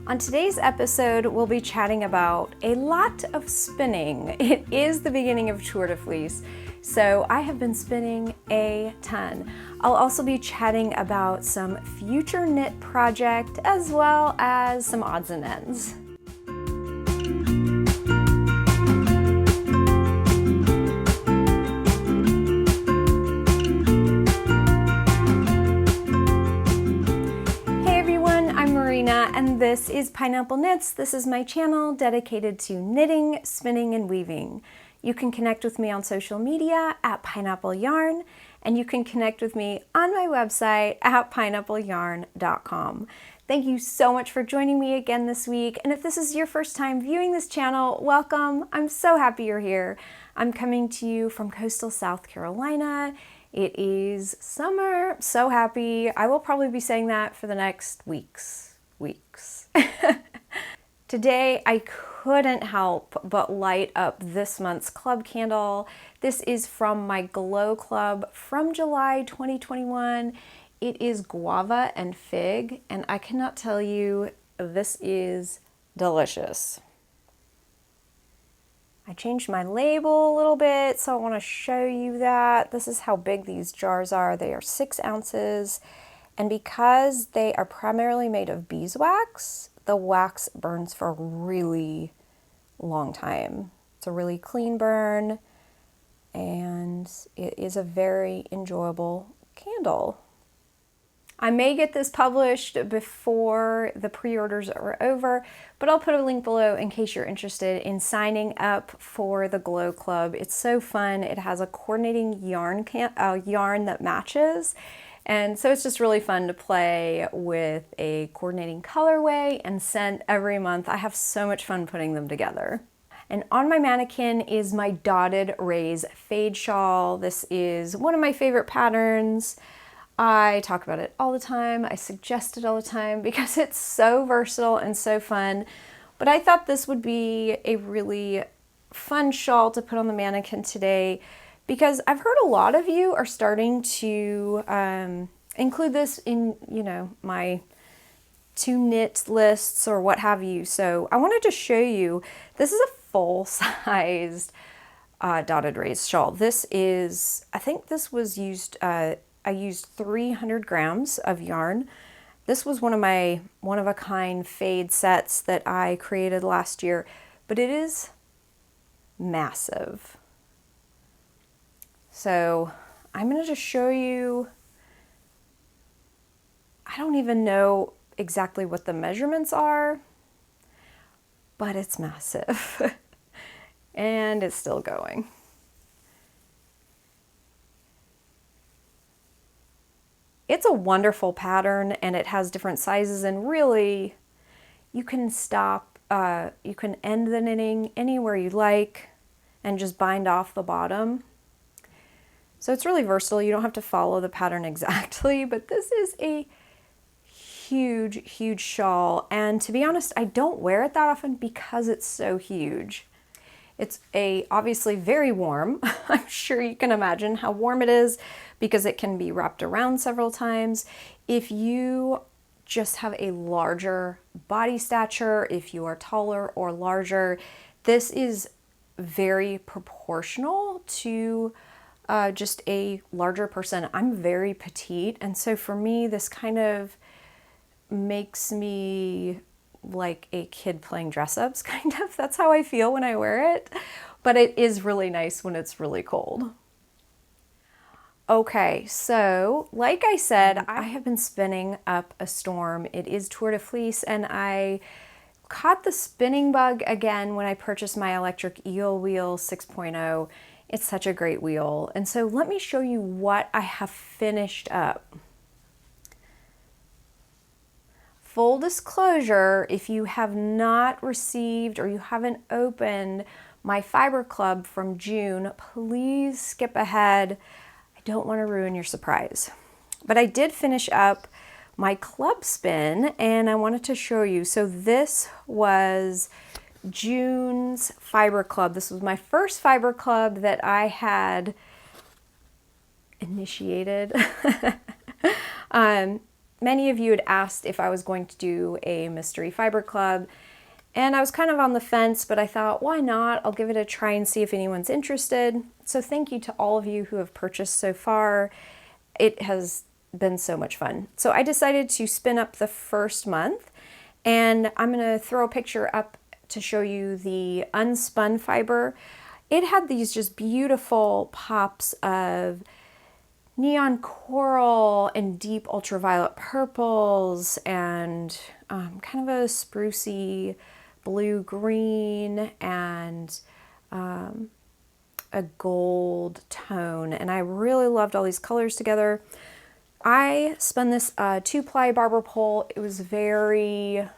On today's episode, we'll be chatting about a lot of spinning. It is the beginning of Tour de Fleece, so I have been spinning a ton. I'll also be chatting about some future knit project as well as some odds and ends. And this is Pineapple Knits. This is my channel dedicated to knitting, spinning, and weaving. You can connect with me on social media at Pineapple Yarn, and you can connect with me on my website at pineappleyarn.com. Thank you so much for joining me again this week. And if this is your first time viewing this channel, welcome. I'm so happy you're here. I'm coming to you from coastal South Carolina. It is summer. So happy. I will probably be saying that for the next weeks. Today I couldn't help but light up this month's club candle. This is from my Glow Club from July 2021. It is guava and fig, and I cannot tell you, this is delicious. I changed my label a little bit, so I want to show you that. This is how big these jars are. They are 6 ounces. And because they are primarily made of beeswax, the wax burns for a really long time. It's a really clean burn, and it is a very enjoyable candle. I may get this published before the pre-orders are over, but I'll put a link below in case you're interested in signing up for the Glow Club. It's so fun. It has a coordinating yarn that matches. And so it's just really fun to play with a coordinating colorway and scent every month. I have so much fun putting them together. And on my mannequin is my Dotted Rays Fade Shawl. This is one of my favorite patterns. I talk about it all the time. I suggest it all the time because it's so versatile and so fun. But I thought this would be a really fun shawl to put on the mannequin today, because I've heard a lot of you are starting to include this in, my to knit lists or what have you. So I wanted to show you, this is a full-sized Dotted Rays shawl. This is, I think this was used, I used 300 grams of yarn. This was one of my one-of-a-kind fade sets that I created last year, but it is massive. So I'm going to just show you, I don't even know exactly what the measurements are, but it's massive and it's still going. It's a wonderful pattern, and it has different sizes, and really you can stop, you can end the knitting anywhere you like and just bind off the bottom. So it's really versatile. You don't have to follow the pattern exactly, but this is a huge, huge shawl. And to be honest, I don't wear it that often because it's so huge. It's obviously very warm. I'm sure you can imagine how warm it is because it can be wrapped around several times. If you just have a larger body stature, if you are taller or larger, this is very proportional to just a larger person. I'm very petite, and so for me this kind of makes me like a kid playing dress-ups, kind of. That's how I feel when I wear it, but it is really nice when it's really cold. Okay, so like I said, I have been spinning up a storm. It is Tour de Fleece, and I caught the spinning bug again when I purchased my electric Eel Wheel 6.0. It's such a great wheel. And so let me show you what I have finished up. Full disclosure, if you have not received or you haven't opened my Fiber Club from June, please skip ahead. I don't want to ruin your surprise. But I did finish up my club spin, and I wanted to show you. So this was June's Fiber Club. This was my first Fiber Club that I had initiated. many of you had asked if I was going to do a mystery fiber club, and I was kind of on the fence, but I thought, why not? I'll give it a try and see if anyone's interested. So thank you to all of you who have purchased so far. It has been so much fun. So I decided to spin up the first month, and I'm gonna throw a picture up to show you the unspun fiber. It had these just beautiful pops of neon coral and deep ultraviolet purples and kind of a sprucey blue-green and a gold tone. And I really loved all these colors together. I spun this 2-ply barber pole. It was very,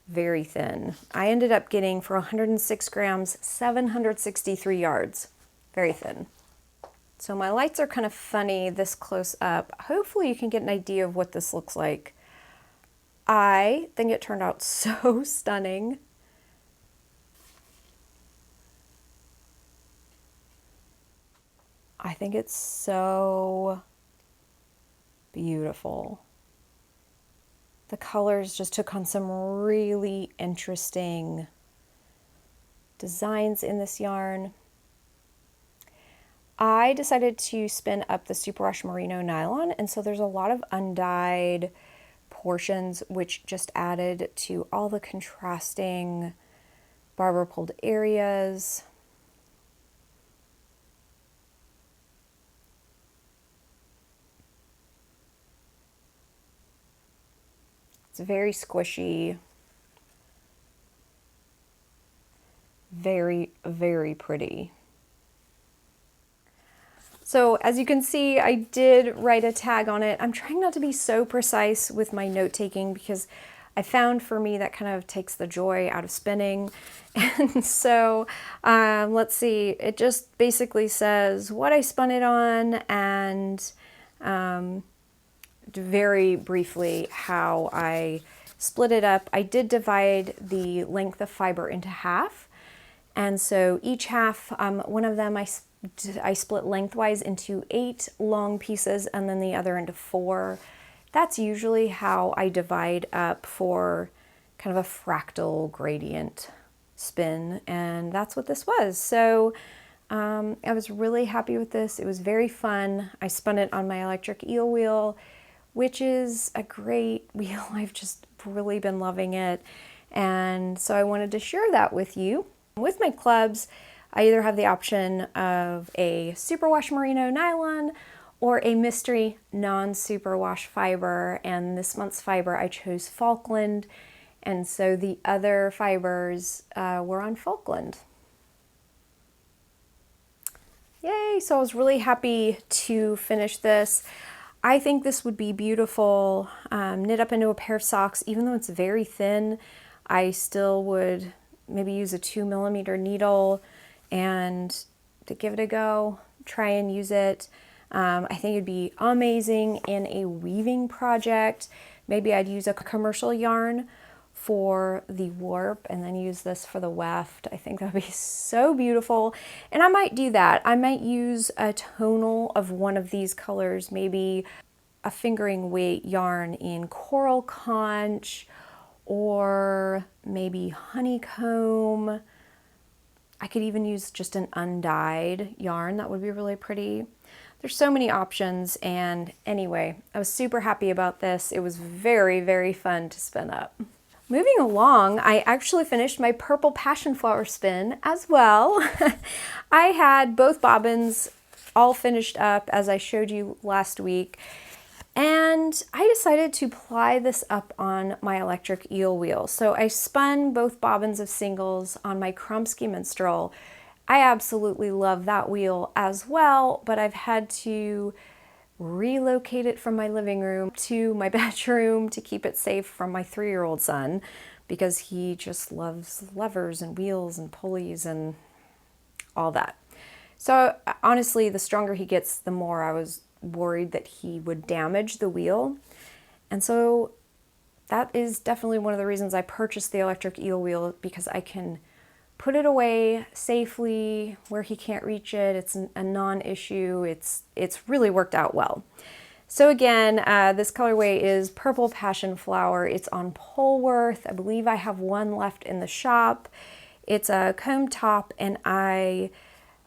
very thin. I ended up getting, for 106 grams, 763 yards. Very thin. So my lights are kind of funny this close up. Hopefully you can get an idea of what this looks like. I think it turned out so stunning. I think it's so beautiful. The colors just took on some really interesting designs in this yarn. I decided to spin up the Superwash Merino Nylon, and so there's a lot of undyed portions which just added to all the contrasting barber pulled areas. It's very squishy, very, very pretty. So as you can see, I did write a tag on it. I'm trying not to be so precise with my note taking because I found for me that kind of takes the joy out of spinning. And so let's see, it just basically says what I spun it on and very briefly how I split it up. I did divide the length of fiber into half. And so each half, one of them I split lengthwise into 8 long pieces and then the other into 4. That's usually how I divide up for kind of a fractal gradient spin, and that's what this was. So I was really happy with this. It was very fun. I spun it on my electric Eel Wheel, which is a great wheel. I've just really been loving it, and so I wanted to share that with you. With my clubs, I either have the option of a Superwash Merino Nylon or a mystery non-Superwash fiber, and this month's fiber I chose Falkland, and so the other fibers were on Falkland. Yay! So I was really happy to finish this. I think this would be beautiful knit up into a pair of socks. Even though it's very thin, I still would maybe use a 2mm needle and to give it a go, try and use it. I think it'd be amazing in a weaving project. Maybe I'd use a commercial yarn for the warp and then use this for the weft. I think that would be so beautiful. And I might do that. I might use a tonal of one of these colors, maybe a fingering weight yarn in coral conch or maybe honeycomb. I could even use just an undyed yarn. That would be really pretty. There's so many options, and anyway, I was super happy about this. It was very, very fun to spin up. Moving along, I actually finished my purple Passionflower spin as well. I had both bobbins all finished up as I showed you last week, and I decided to ply this up on my electric Eel Wheel. So I spun both bobbins of singles on my Kromski Minstrel. I absolutely love that wheel as well, but I've had to relocate it from my living room to my bedroom to keep it safe from my 3-year-old son, because he just loves levers and wheels and pulleys and all that. So honestly, the stronger he gets, the more I was worried that he would damage the wheel. And so that is definitely one of the reasons I purchased the electric Eel Wheel, because I can put it away safely where he can't reach it. It's a non-issue. It's really worked out well. So again, this colorway is Purple Passionflower. It's on Polworth. I believe I have one left in the shop. It's a comb top, and I,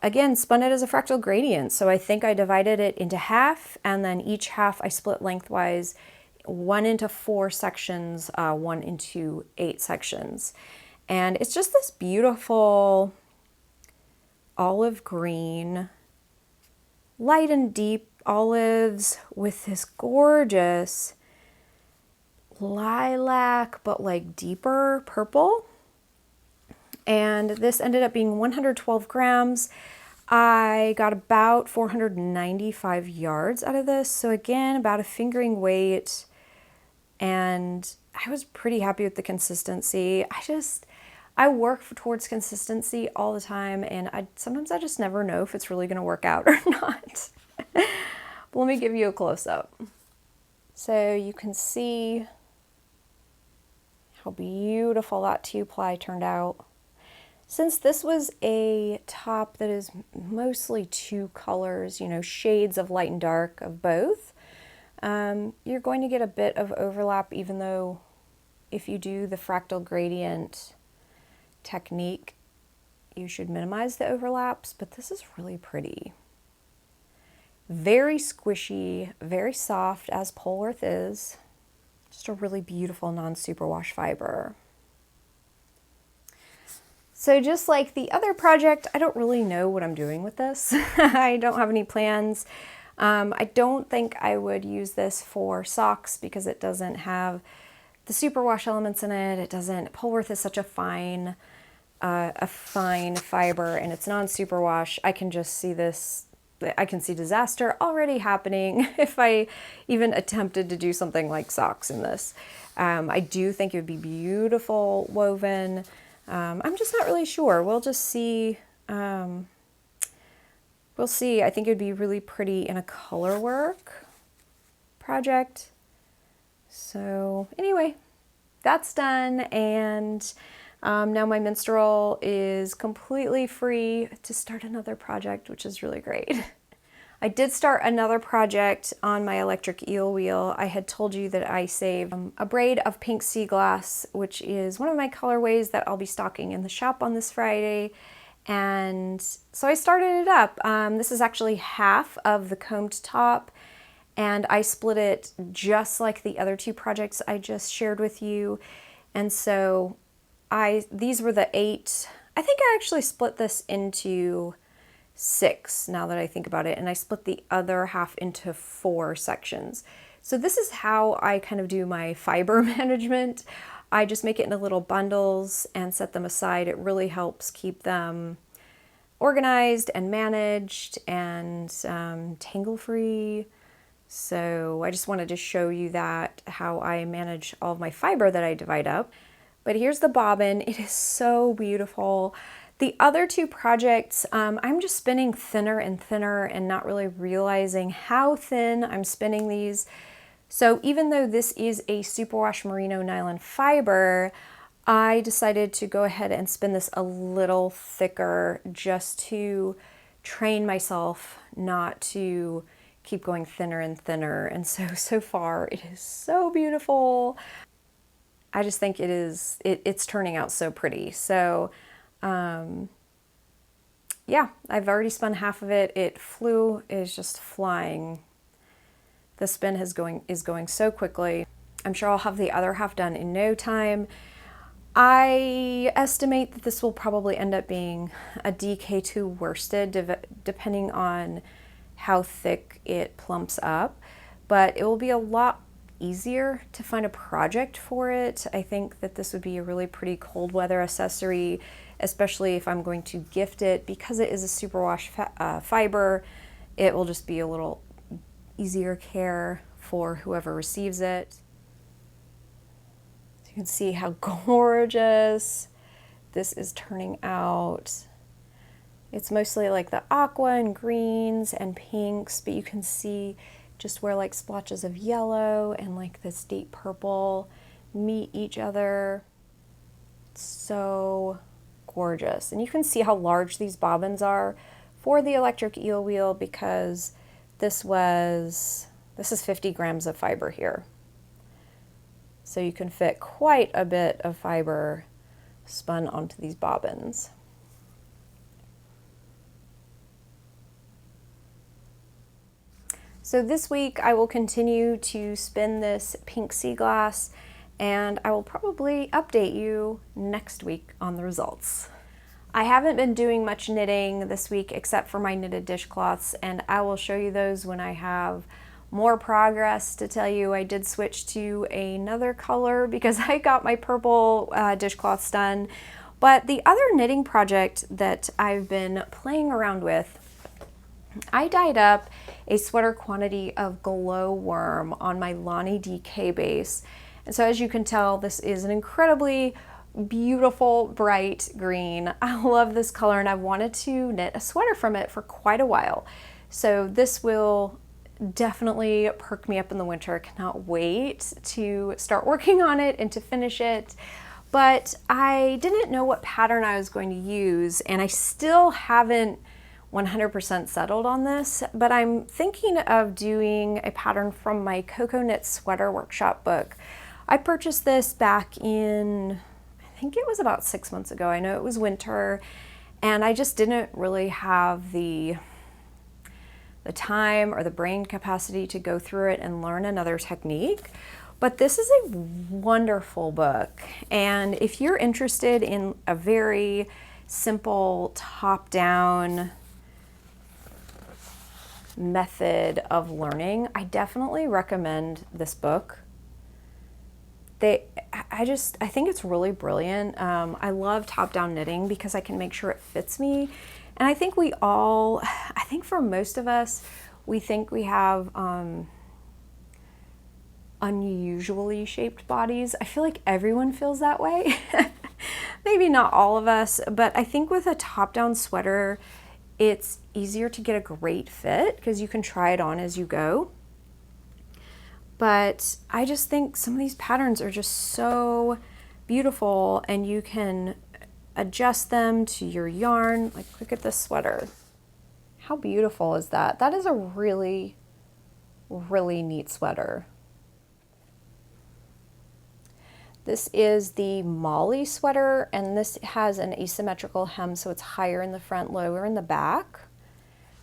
again, spun it as a fractal gradient. So I think I divided it into half, and then each half I split lengthwise, 1 into 4 sections, 1 into 8 sections. And it's just this beautiful olive green, light and deep olives with this gorgeous lilac, but like deeper purple. And this ended up being 112 grams. I got about 495 yards out of this. So again, about a fingering weight. And I was pretty happy with the consistency. I work towards consistency all the time, and sometimes I just never know if it's really going to work out or not. But let me give you a close-up. So you can see how beautiful that 2-ply turned out. Since this was a top that is mostly 2 colors, you know, shades of light and dark of both, you're going to get a bit of overlap, even though if you do the fractal gradient technique, you should minimize the overlaps, but this is really pretty. Very squishy, very soft, as Polworth is. Just a really beautiful non-superwash fiber. So just like the other project, I don't really know what I'm doing with this. I don't have any plans. I don't think I would use this for socks because it doesn't have the superwash elements in it. It doesn't. Polworth is such a fine fiber, and it's non-superwash. I can just see this. I can see disaster already happening if I even attempted to do something like socks in this. I do think it would be beautiful woven. I'm just not really sure. We'll just see. We'll see. I think it would be really pretty in a color work project. So anyway, that's done, and now my Minstrel is completely free to start another project, which is really great. I did start another project on my electric eel wheel. I had told you that I saved a braid of pink Seaglass, which is one of my colorways that I'll be stocking in the shop on this Friday. And so I started it up. This is actually half of the combed top, and I split it just like the other 2 projects I just shared with you. And so these were the 8. I think I actually split this into 6 now that I think about it, and I split the other half into 4 sections. So this is how I kind of do my fiber management. I just make it into little bundles and set them aside. It really helps keep them organized and managed and tangle-free. So I just wanted to show you that, how I manage all of my fiber that I divide up. But here's the bobbin. It is so beautiful. The other 2 projects, I'm just spinning thinner and thinner and not really realizing how thin I'm spinning these. So even though this is a Superwash Merino nylon fiber, I decided to go ahead and spin this a little thicker just to train myself not to keep going thinner and thinner. And so far it is so beautiful. I just think it's turning out so pretty. So yeah, I've already spun half of it. It is just flying. The spin is going so quickly. I'm sure I'll have the other half done in no time. I estimate that this will probably end up being a DK2 worsted, depending on how thick it plumps up, but it will be a lot easier to find a project for it. I think that this would be a really pretty cold weather accessory, especially if I'm going to gift it. Because it is a superwash fiber, it will just be a little easier care for whoever receives it. So you can see how gorgeous this is turning out. It's mostly like the aqua and greens and pinks, but you can see just where like splotches of yellow and like this deep purple meet each other. It's so gorgeous. And you can see how large these bobbins are for the electric eel wheel, because this was This is 50 grams of fiber here. So you can fit quite a bit of fiber spun onto these bobbins. So this week I will continue to spin this pink Seaglass, and I will probably update you next week on the results. I haven't been doing much knitting this week except for my knitted dishcloths, and I will show you those when I have more progress to tell you. I did switch to another color because I got my purple dishcloths done. But the other knitting project that I've been playing around with, I dyed up a sweater quantity of glowworm on my Lani DK base. And so as you can tell, this is an incredibly beautiful bright green. I love this color and I've wanted to knit a sweater from it for quite a while. So this will definitely perk me up in the winter. I cannot wait to start working on it and to finish it. But I didn't know what pattern I was going to use, and I still haven't 100% settled on this, but I'm thinking of doing a pattern from my Cocoknits sweater workshop book. I purchased this back in, I think it was about 6 months ago. I know it was winter, and I just didn't really have the time or the brain capacity to go through it and learn another technique. But this is a wonderful book, and if you're interested in a very simple top-down method of learning, I definitely recommend this book. I think it's really brilliant. I love top-down knitting because I can make sure it fits me. And I think for most of us, we think we have unusually shaped bodies. I feel like everyone feels that way. Maybe not all of us, but I think with a top-down sweater, it's easier to get a great fit because you can try it on as you go. But I just think some of these patterns are just so beautiful, and you can adjust them to your yarn. Like, look at this sweater. How beautiful is that? That is a really, really neat sweater. This is the Molly sweater, and this has an asymmetrical hem, so it's higher in the front, lower in the back.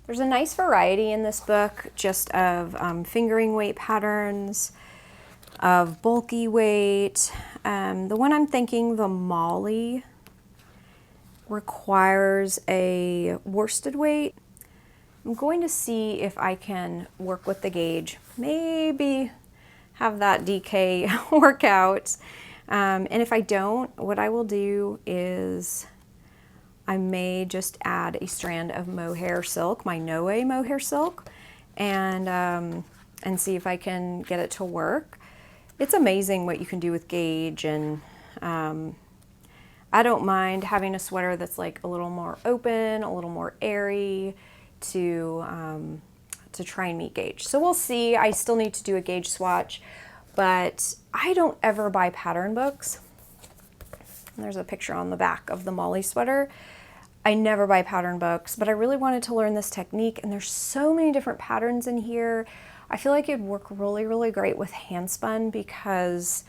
There's a nice variety in this book, just of fingering weight patterns, of bulky weight. The one I'm thinking, the Molly, requires a worsted weight. I'm going to see if I can work with the gauge, maybe have that DK work out. And if I don't, what I will do is I may just add a strand of mohair silk, my Noe mohair silk, and see if I can get it to work. It's amazing what you can do with gauge, and I don't mind having a sweater that's like a little more open, a little more airy to try and meet gauge. So we'll see. I still need to do a gauge swatch, but I don't ever buy pattern books. And there's a picture on the back of the Molly sweater. I never buy pattern books, but I really wanted to learn this technique, and there's so many different patterns in here. I feel like it'd work really, really great with hand spun because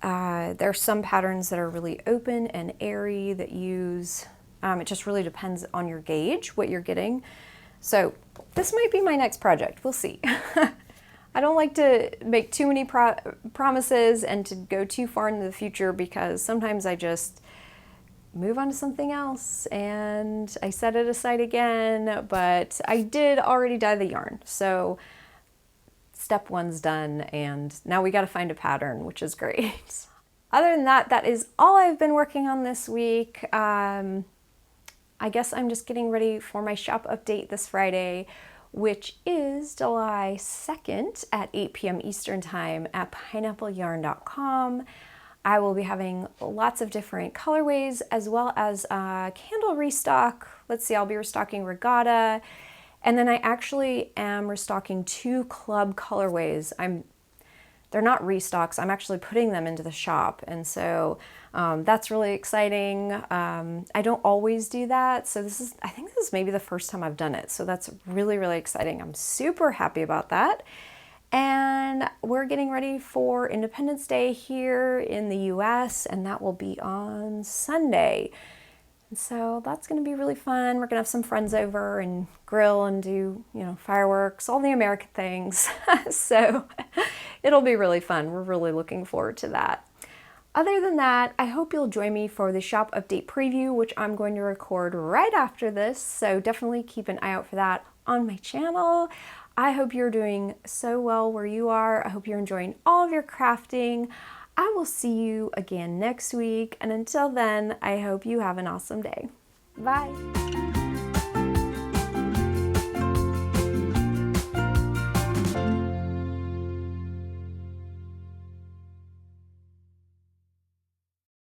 there are some patterns that are really open and airy that use, it just really depends on your gauge, what you're getting. So this might be my next project. We'll see. I don't like to make too many promises and to go too far into the future, because sometimes I just move on to something else and I set it aside again. But I did already dye the yarn, so step one's done, and now we got to find a pattern, which is great. Other than that, that is all I've been working on this week. I guess I'm just getting ready for my shop update this Friday, which is July 2nd at 8 p.m. Eastern Time at pineappleyarn.com. I will be having lots of different colorways, as well as candle restock. Let's see, I'll be restocking Regatta, and then I actually am restocking 2 club colorways. They're not restocks, I'm actually putting them into the shop, and so that's really exciting. I don't always do that, so I think this is maybe the first time I've done it, so that's really, really exciting. I'm super happy about that. And we're getting ready for Independence Day here in the US, and that will be on Sunday. And so that's going to be really fun. We're going to have some friends over and grill and do, fireworks, all the American things. So it'll be really fun. We're really looking forward to that. Other than that, I hope you'll join me for the shop update preview, which I'm going to record right after this. So definitely keep an eye out for that on my channel. I hope you're doing so well where you are. I hope you're enjoying all of your crafting. I will see you again next week. And until then, I hope you have an awesome day. Bye.